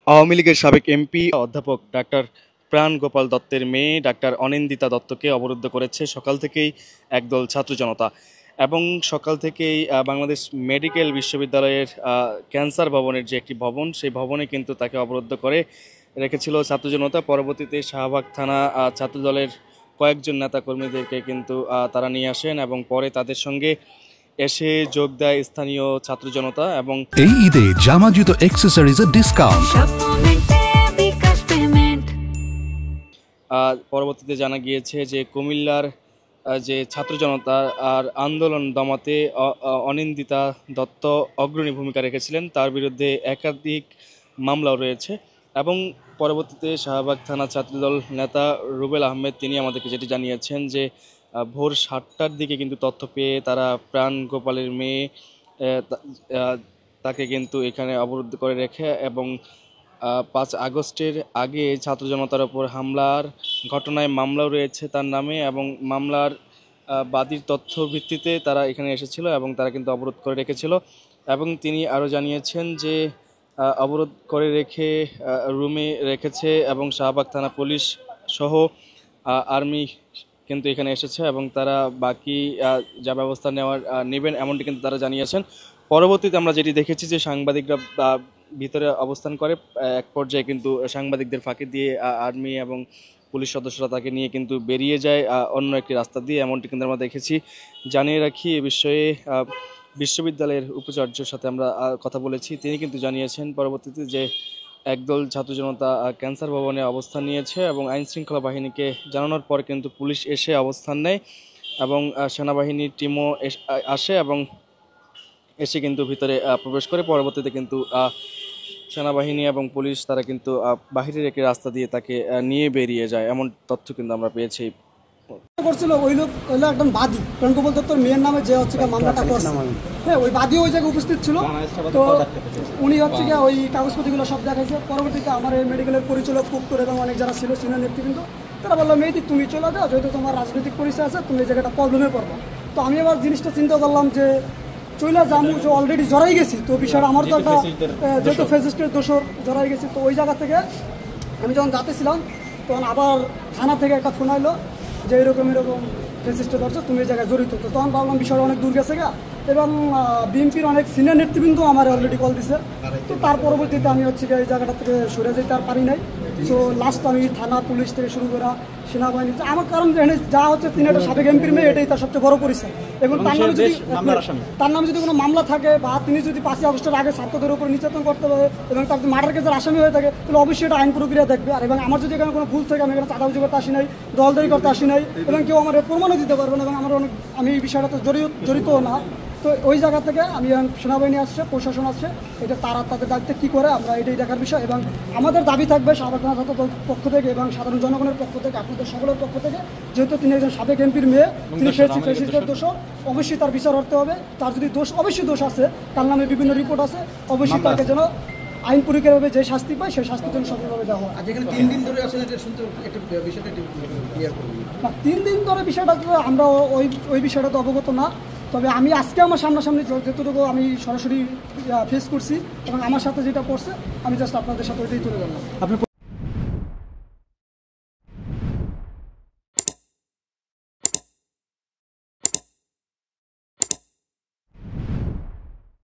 আওয়ামী লীগের সাবেক এমপি অধ্যাপক ডাক্তার প্রাণ গোপাল দত্তের মেয়ে ডাক্তার অনিন্দিতা দত্তকে অবরুদ্ধ করেছে সকাল থেকেই একদল ছাত্র জনতা। এবং সকাল থেকেই বাংলাদেশ মেডিকেল বিশ্ববিদ্যালয়ের ক্যান্সার ভবনের যে একটি ভবন, সেই ভবনে কিন্তু তাকে অবরুদ্ধ করে রেখেছিল ছাত্র জনতা। পরবর্তীতে শাহবাগ থানা ছাত্রদলের কয়েকজন নেতাকর্মীদেরকে কিন্তু তারা নিয়ে আসেন এবং পরে তাদের সঙ্গে এসে যোগ দেয় স্থানীয় ছাত্র জনতা। এবং এই ঈদে জামা জুতো অ্যাকসেসরিজের ডিসকাউন্ট। পরবর্তীতে জানা গিয়েছে যে কুমিল্লার যে ছাত্র জনতা আর আন্দোলন দমাতে অনিন্দিতা দত্ত অগ্রণী ভূমিকা রেখেছিলেন, তার বিরুদ্ধে একাধিক মামলাও রয়েছে। এবং পরবর্তীতে শাহবাগ থানা ছাত্রদল নেতা রুবেল আহমেদ তিনি আমাদেরকে যেটি জানিয়েছেন যে ভোর 7টার দিকে কিন্তু তথ্য পেয়ে তারা প্রাণ গোপালের মেয়ে তাকে কিন্তু এখানে অবরুদ্ধ করে রেখে এবং 5 আগস্টের আগে ছাত্র জনতার ওপর হামলার ঘটনায় মামলাও রয়েছে তার নামে। এবং মামলার বাদীর তথ্য ভিত্তিতে তারা এখানে এসেছিল এবং তারা কিন্তু অবরোধ করে রেখেছিল। এবং তিনি আরও জানিয়েছেন যে অবরোধ করে রেখে রুমে রেখেছে এবং শাহবাগ থানা পুলিশ সহ আর্মি কিন্তু এখানে এসেছে এবং তারা বাকি যা ব্যবস্থা নেবেন এমনটি কিন্তু তারা জানিয়েছেন। পরবর্তীতে আমরা যেটি দেখেছি যে সাংবাদিকরা ভিতরে অবস্থান করে, এক পর্যায়ে কিন্তু সাংবাদিকদের ফাঁকি দিয়ে আর্মি এবং পুলিশ সদস্যরা তাকে নিয়ে কিন্তু বেরিয়ে যায় অন্য একটি রাস্তা দিয়ে, এমনটি কিন্তু আমরা দেখেছি। জানিয়ে রাখি এ বিষয়ে বিশ্ববিদ্যালয়ের উপাচার্যের সাথে আমরা কথা বলেছি, তিনি কিন্তু জানিয়েছেন পরবর্তীতে যে একদল ছাত্র জনতা ক্যান্সার ভবনে অবস্থান নিয়েছে এবং আইনশৃঙ্খলা বাহিনীকে জানানোর পর কিন্তু পুলিশ এসে অবস্থান নেয় এবং সেনাবাহিনীর টিমও আসে এবং এসে কিন্তু ভিতরে প্রবেশ করে। পরবর্তীতে কিন্তু সেনাবাহিনী এবং পুলিশ তারা কিন্তু বাহিরের একটি রাস্তা দিয়ে তাকে নিয়ে বেরিয়ে যায়, এমন তথ্য কিন্তু আমরা পেয়েছি। করছিল ওই লোক একজন বাদী প্রাণ গোপাল দত্তর মেয়ের নামে যে হচ্ছে মামলাটা করছে, হ্যাঁ ওই বাদী ওই জায়গায় উপস্থিত ছিল। তো উনি হচ্ছে গিয়ে ওই কাগজপত্রগুলো সব দেখাইছে। পরবর্তীতে আমার এই মেডিকেলের পরিচালক কুপ্তর এবং অনেক যারা ছিল সিনিয়র নেতৃবৃন্দ তারা বললো মেয়েটি তুমি চলে যাও, যেহেতু তোমার রাজনৈতিক পরিচয় আছে তুমি এই জায়গাটা প্রবলেমে পড়বো। তো আমি আবার জিনিসটা চিন্তা করলাম যে চইলা জামু যে অলরেডি জড়াই গেছি, তো বিষয়টা আমার তো একটা যেহেতু ফেসিস্টের দোষর জড়াই গেছি। তো ওই জায়গা থেকে আমি যখন যাতেছিলাম তখন আবার থানা থেকে একটা ফোন আইলো যে এরকম ফেসিস্টের দর্শক তুমি এই জায়গায় জড়িত। তো তখন ভাবলাম বিষয়টা অনেক দূর গেছে গা, এবং বিএনপির অনেক সিনিয়র নেতৃবৃন্দ আমার অলরেডি কল দিছে। তো তার পরবর্তীতে আমি হচ্ছে এই জায়গাটা থেকে সরে যেতে আর পারি নাই। সো লাস্ট আমি থানা পুলিশ থেকে শুরু করা সেনাবাহিনী আমার কারণ যা হচ্ছে তিনি একটা সাবেক এমপির মেয়ে, এটাই তার সবচেয়ে বড় পরিচয়। এবং তার নামে যদি কোনো মামলা থাকে বা তিনি যদি 5 আগস্টের আগে ছাত্রদের উপর নির্যাতন করতে পারে এবং তার মার্ডার কেসের আসামি হয়ে থাকে, তাহলে অবশ্যই এটা আইন প্রক্রিয়া দেখবে। আর এবং আমার যদি এখানে কোনো ভুল থাকে, আমি এখানে চাঁদাবাজি করতে আসি নাই, দলদারি করতে আসি নাই এবং কেউ আমার প্রমাণও দিতে পারবে না এবং আমি এই বিষয়টাতে জড়িতও না। তো ওই জায়গা থেকে আমি সেনাবাহিনী আসছে, প্রশাসন আসছে, এটা তারা তাদের দায়িত্বে কী করে আমরা এটাই দেখার বিষয়। এবং আমাদের দাবি থাকবে শাহবাগ থানা ছাত্র দল পক্ষ থেকে এবং সাধারণ জনগণের পক্ষ থেকে, আপনাদের সকলের পক্ষ থেকে, যেহেতু তিনি একজন সাবেক এমপির মেয়ে, তিনি ফেসিস্টের দোষ, অবশ্যই তার বিচার করতে হবে। তার যদি অবশ্যই দোষ আছে, তার নামে বিভিন্ন রিপোর্ট আছে, অবশ্যই তাকে যেন আইন পরীক্ষাভাবে যে শাস্তি পায় সেই শাস্তির জন্য সফলভাবে দেওয়া হয়। আজ এখানে 3 দিন ধরে আসলে এটা শুনতে একটা বিষয়টা ক্লিয়ার করুন না, 3 দিন ধরে বিষয়টা আমরা ওই বিষয়টা তো অবগত না। তবে আমি আজকে আমার সামনাসামনি যতটুকু আমি সরাসরি ফেস করছি এবং আমার সাথে যেটা করছে আমি জাস্ট আপনাদের সাথে ওইটাই তুলে ধরলাম।